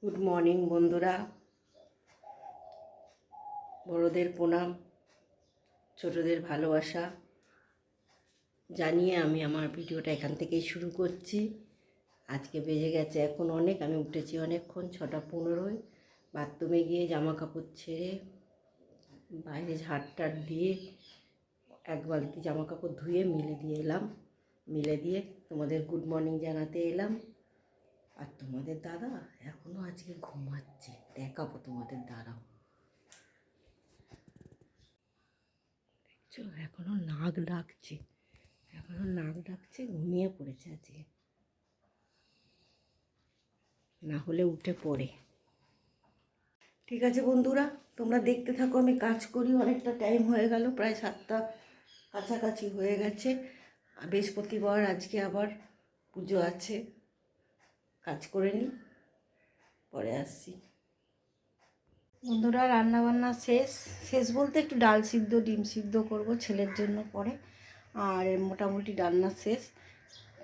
Good morning বন্ধুরা, বড়দের প্রণাম, ছোটদের ভালোবাসা জানিয়ে আমি আমার ভিডিওটা এখান থেকেই শুরু করছি। আজকে বেজে গেছে এখন অনেক, আমি উঠেছি অনেকক্ষণ, 6:15। বাথরুমে গিয়ে জামা কাপড় ছেড়ে বাইরে ঝাড়টার দিয়ে এক বালতি জামা কাপড় ধুয়ে মিলে দিয়ে এলাম। মিলে দিয়ে তোমাদের গুড মর্নিং জানাতে এলাম। আর তোমাদের দাদা এখনও আজকে ঘুমাচ্ছে, দেখাবো তোমাদের। দাঁড়াও, এখনো নাক ডাকছে, ঘুমিয়ে পড়েছে আজকে, না হলে উঠে পড়ে। ঠিক আছে বন্ধুরা, তোমরা দেখতে থাকো, আমি কাজ করি। অনেকটা টাইম হয়ে গেল, প্রায় 7টা কাছাকাছি হয়ে গেছে। বৃহস্পতিবার, আজকে আবার পুজো আছে, কাজ করে নিই, পরে আসছি। বন্ধুরা, রান্নাবান্না শেষ বলতে একটু ডাল সিদ্ধ ডিম সিদ্ধ করব ছেলের জন্য পরে, আর মোটামুটি রান্না শেষ।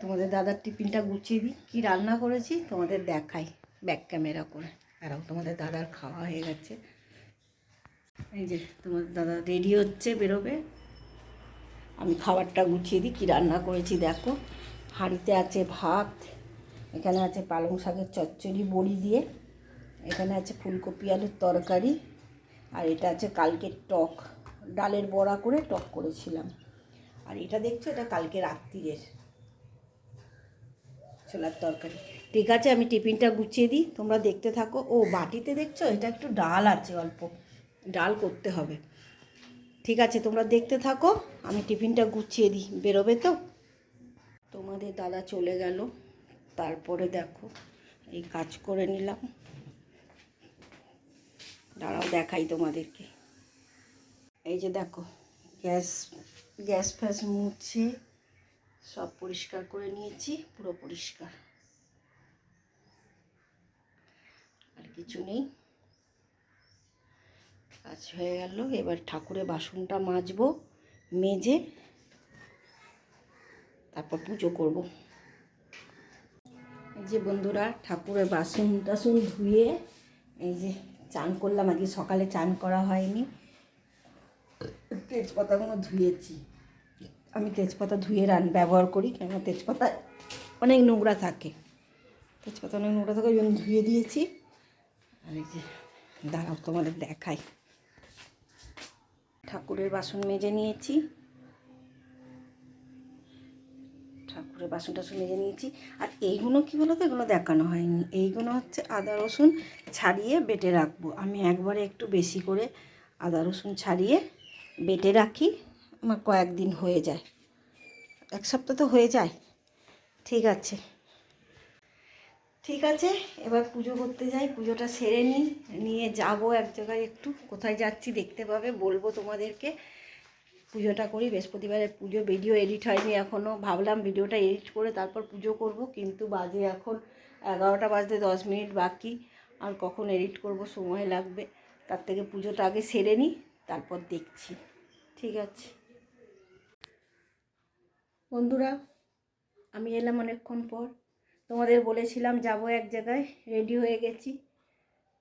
তোমাদের দাদার টিফিনটা গুছিয়ে দিই, কী রান্না করেছি তোমাদের দেখাই ব্যাক ক্যামেরা করে। আরও তোমাদের দাদার খাওয়া হয়ে গেছে, এই যে তোমাদের দাদা রেডি হচ্ছে, বেরোবে। আমি খাবারটা গুছিয়ে দিই, কী রান্না করেছি দেখো। হাঁড়িতে আছে ভাত, এখানে আছে পালং শাকের চচ্চড়ি বড়ি দিয়ে, এখানে আছে ফুলকপি আলুর তরকারি, আর এটা আছে কালকের টক, ডালের বড়া করে টক করেছিলাম। আর এটা দেখছো, এটা কালকে রাত্রিরের ছোলার তরকারি। ঠিক আছে, আমি টিফিনটা গুছিয়ে দিই, তোমরা দেখতে থাকো। ও বাটিতে দেখছো, এটা একটু ডাল আছে, অল্প ডাল করতে হবে। ঠিক আছে, তোমরা দেখতে থাকো, আমি টিফিনটা গুছিয়ে দিই, বেরোবে তো। তোমাদের দাদা চলে গেল, তারপরে দেখো এই কাজ করে নিলাম। দাঁড়াও দেখাই তোমাদেরকে। এই যে দেখো, গ্যাস ফ্যাস মুছে সব পরিষ্কার করে নিয়েছি, পুরো পরিষ্কার, আর কিছু নেই, কাজ হয়ে গেল। এবার ঠাকুরের বাসনটা মাজবো, মেজে তারপর পুজো করব। এই যে বন্ধুরা, ঠাকুরের বাসন টাসন ধুয়ে এই যে চান করলাম। আজকে সকালে চান করা হয়নি, তেজপাতাগুলো ধুয়েছি। আমি তেজপাতা ধুয়ে ব্যবহার করি, কেন তেজপাতা অনেক নোংরা থাকে, ওই জন্য ধুয়ে দিয়েছি। আর এই যে দাঁড়াও তোমাদের দেখাই, ঠাকুরের বাসন মেজে নিয়েছি, আর এইগুলো কী বলো তো, এগুলো দেখানো হয়নি। এইগুলো হচ্ছে আদা রসুন ছাড়িয়ে বেটে রাখবো। আমি একবারে একটু বেশি করে আদা রসুন ছাড়িয়ে বেটে রাখি, আমার কয়েকদিন হয়ে যায়, 1 সপ্তাহ তো হয়ে যায়। ঠিক আছে, এবার পুজো করতে যাই, পুজোটা সেরে নিয়ে যাবো এক জায়গায়। একটু কোথায় যাচ্ছি দেখতে পাবে, বলবো তোমাদেরকে। পুজোটা করি, বৃহস্পতিবারের পুজো। ভিডিও এডিট হয়নি এখনও, ভাবলাম ভিডিওটা এডিট করে তারপর পুজো করব, কিন্তু বাজে এখন 11টা বাজতে 10 মিনিট বাকি, আর কখন এডিট করব, সময় লাগবে। তার থেকে পুজোটা আগে সেরে নিই, তারপর দেখছি। ঠিক আছে বন্ধুরা, আমি এলাম অনেকক্ষণ পর। তোমাদের বলেছিলাম যাব এক জায়গায়, রেডি হয়ে গেছি,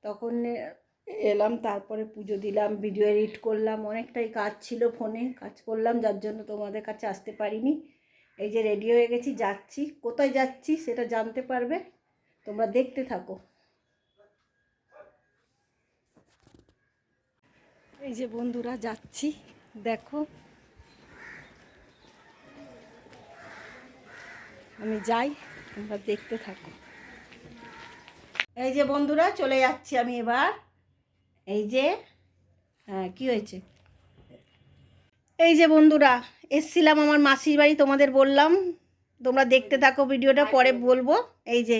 তখন এলাম, তারপরে পুজো দিলাম, ভিডিও এডিট করলাম, অনেকটাই কাজ ছিল, ফোনে কাজ করলাম, যার জন্য তোমাদের কাছে আসতে পারিনি। এই যে রেডি হয়ে গেছি, যাচ্ছি। কোথায় যাচ্ছি সেটা জানতে পারবে, তোমরা দেখতে থাকো। এই যে বন্ধুরা যাচ্ছি, দেখো আমি যাই, তোমরা দেখতে থাকো। এই যে বন্ধুরা চলে যাচ্ছি আমি এবার। এই যে কি হয়েছে, এই যে বন্ধুরা এসছিলাম আমার মাসির বাড়ি, তোমাদের বললাম, তোমরা দেখতে থাকো ভিডিওটা, পরে বলবো। এই যে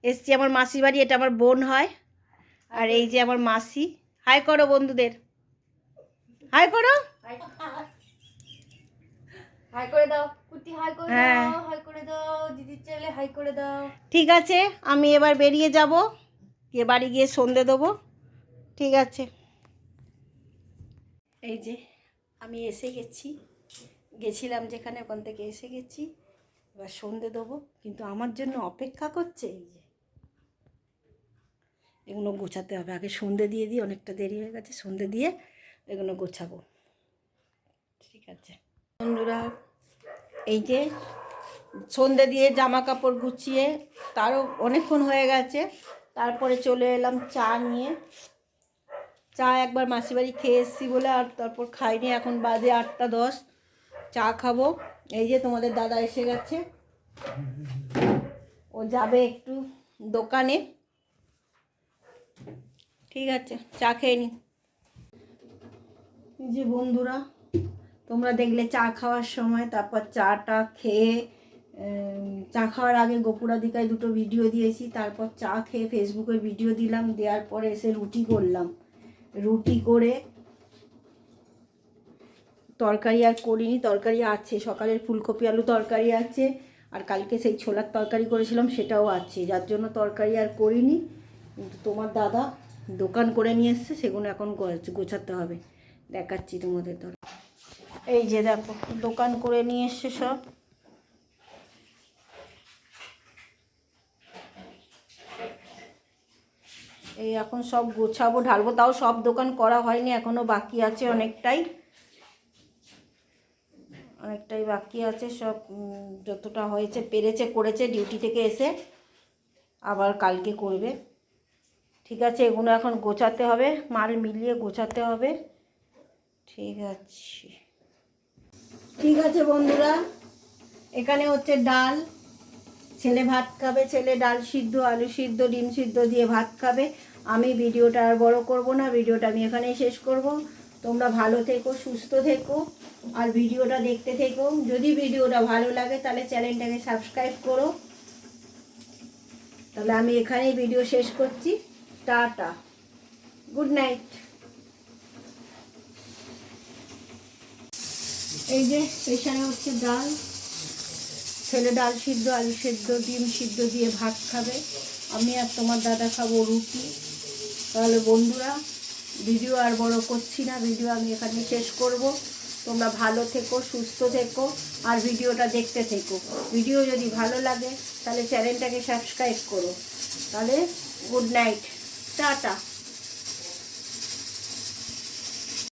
এসছি আমার মাসির বাড়ি, এটা আমার বোন হয়, আর এই যে আমার মাসি। হাই করো বন্ধুদের, হাই করো, হাই করে দাও কুটি, হাই করে হ্যাঁ দাও, হাই করে দাও দিদির ছেলে, হাই করে দাও। ঠিক আছে, আমি এবার বেরিয়ে যাব, গিয়ে বাড়ি গিয়ে সন্ধে দেবো। ঠিক আছে, এই যে আমি এসে গেছিলাম যেখানে, ওখান থেকে এসে গেছি, এবার সন্ধে দেবো। কিন্তু আমার জন্য অপেক্ষা করছে, এই যে এগুলো গোছাতে হবে। আগে সন্ধে দিয়ে দিই, অনেকটা দেরি হয়ে গেছে, সন্ধে দিয়ে এগুলো গোছাবো। ঠিক আছে বন্ধুরা, এই যে সন্ধে দিয়ে জামা কাপড় গুছিয়ে তারও অনেকক্ষণ হয়ে গেছে, তারপরে চলে এলাম চা নিয়ে। চা একবার মাসি বাড়ি খেয়ে এসেছি বলে আর তারপর খাইনি, এখন বাজে 8টা 10, চা খাবো। এই যে তোমাদের দাদা এসে গেছে, ও যাবে একটু দোকানে। ঠিক আছে, চা খেয়ে নি। এই যে বন্ধুরা, তোমরা দেখলে চা খাওয়ার সময়, তারপর চাটা খেয়ে চা খাওয়ার আগে গোপুরাধিকায় 2টো ভিডিও দিয়েছি, তারপর চা খেয়ে ফেসবুকের ভিডিও দিলাম, দেওয়ার পরে এসে রুটি করলাম। রুটি করে তরকারি আর করিনি, তরকারি আছে, সকালের ফুলকপি আলু তরকারি আছে, আর কালকে সেই ছোলার তরকারি করেছিলাম সেটাও আছে, যার জন্য তরকারি আর করিনি। কিন্তু তোমার দাদা দোকান করে নিয়ে এসছে, সেগুলো এখন গোছাতে হবে, দেখাচ্ছি তোমাদের। এই যে দেখো, দোকান করে নিয়ে এসছে সব। এই এখন সব গোছাবো, ঢালবো, তাও সব দোকান করা হয়নি, এখনো বাকি আছে অনেকটাই বাকি আছে। সব যতটা হয়েছে পেরেছে করেছে, ডিউটি থেকে এসে আবার কালকে করবে। ঠিক আছে, এগুলো এখন গোছাতে হবে, মাল মিলিয়ে গোছাতে হবে। ঠিক আছে বন্ধুরা, এখানে হচ্ছে ডাল, ছেলে ভাত খাবে, ছেলে ডাল সিদ্ধ, আলু সিদ্ধ, ডিম সিদ্ধ দিয়ে ভাত খাবে। আমি ভিডিওটা আর বড় করব না, ভিডিওটা আমি এখানেই শেষ করব। তোমরা ভালো থেকো, সুস্থ থেকো, আর ভিডিওটা দেখতে থেকো। যদি ভিডিওটা ভালো লাগে তাহলে চ্যানেলটাকে সাবস্ক্রাইব করো। তাহলে আমি এখানেই ভিডিও শেষ করছি। Tata, good night. এই যে এখানে হচ্ছে ডাল, ছেলে ডাল সিদ্ধ, আলু সিদ্ধ, ডিম সিদ্ধ দিয়ে ভাত খাবে, আমি আর তোমার দাদা খাবো রুটি। তাহলে বন্ধুরা, ভিডিও আর বড় করছি না, ভিডিও আমি এখানে শেষ করব। তোমরা ভালো থেকো, সুস্থ থেকো, আর ভিডিওটা দেখতে থেকো। ভিডিও যদি ভালো লাগে তাহলে চ্যানেলটাকে সাবস্ক্রাইব করো। তাহলে গুড নাইট, টাটা।